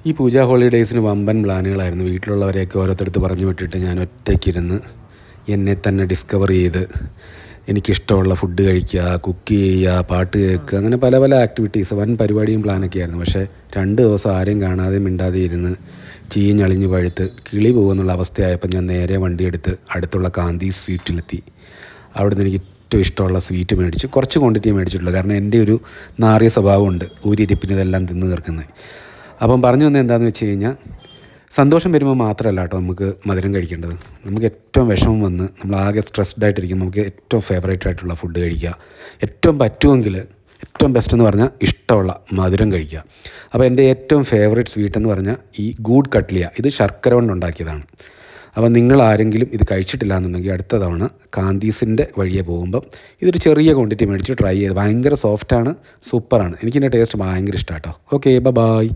ഈ പൂജാ ഹോളിഡേയ്സിന് വമ്പൻ പ്ലാനുകളായിരുന്നു. വീട്ടിലുള്ളവരെയൊക്കെ ഓരോരുത്തടുത്ത് പറഞ്ഞു വിട്ടിട്ട് ഞാൻ ഒറ്റയ്ക്കിരുന്ന് എന്നെ തന്നെ ഡിസ്കവർ ചെയ്ത് എനിക്കിഷ്ടമുള്ള ഫുഡ് കഴിക്കുക, കുക്ക് ചെയ്യുക, പാട്ട് കേൾക്കുക, അങ്ങനെ പല പല ആക്ടിവിറ്റീസ്, വൻ പരിപാടിയും പ്ലാനൊക്കെ ആയിരുന്നു. പക്ഷേ 2 ദിവസം ആരെയും കാണാതെ മിണ്ടാതെ ഇരുന്ന് ചീഞ്ഞളിഞ്ഞ് പഴുത്ത് കിളി പോകുന്നുള്ള അവസ്ഥയായപ്പോൾ ഞാൻ നേരെ വണ്ടിയെടുത്ത് അടുത്തുള്ള കാന്തി സ്വീറ്റിലെത്തി. അവിടുന്ന് എനിക്ക് ഏറ്റവും ഇഷ്ടമുള്ള സ്വീറ്റ് മേടിച്ചു. കുറച്ച് ക്വാണ്ടിറ്റി മേടിച്ചിട്ടുള്ളൂ, കാരണം എൻ്റെ ഒരു നാറിയ സ്വഭാവമുണ്ട്, ഊരിരിപ്പിന് ഇതെല്ലാം തിന്ന് തീർക്കുന്നത്. അപ്പം പറഞ്ഞു വന്നത് എന്താണെന്ന് വെച്ച് കഴിഞ്ഞാൽ, സന്തോഷം വരുമ്പോൾ മാത്രമല്ല കേട്ടോ നമുക്ക് മധുരം കഴിക്കേണ്ടത്. നമുക്ക് ഏറ്റവും വിഷമം വന്ന് നമ്മളാകെ സ്ട്രെസ്ഡ് ആയിട്ടിരിക്കും, നമുക്ക് ഏറ്റവും ഫേവറേറ്റ് ആയിട്ടുള്ള ഫുഡ് കഴിക്കുക. ഏറ്റവും പറ്റുമെങ്കിൽ ഏറ്റവും ബെസ്റ്റ് എന്ന് പറഞ്ഞാൽ ഇഷ്ടമുള്ള മധുരം കഴിക്കുക. അപ്പോൾ എൻ്റെ ഏറ്റവും ഫേവറേറ്റ് സ്വീറ്റ് എന്ന് പറഞ്ഞാൽ ഈ ഗൂഡ് കട്ട്ലിയ. ഇത് ശർക്കര കൊണ്ടുണ്ടാക്കിയതാണ്. അപ്പോൾ നിങ്ങൾ ആരെങ്കിലും ഇത് കഴിച്ചിട്ടില്ല എന്നുണ്ടെങ്കിൽ അടുത്ത തവണ കാന്തീസിൻ്റെ വഴിയെ പോകുമ്പം ഇതൊരു ചെറിയ ക്വാണ്ടിറ്റി മേടിച്ച് ട്രൈ ചെയ്ത്. ഭയങ്കര സോഫ്റ്റാണ്, സൂപ്പറാണ്. എനിക്കിതിൻ്റെ ടേസ്റ്റ് ഭയങ്കര ഇഷ്ടമാണ് കേട്ടോ. Okay, by.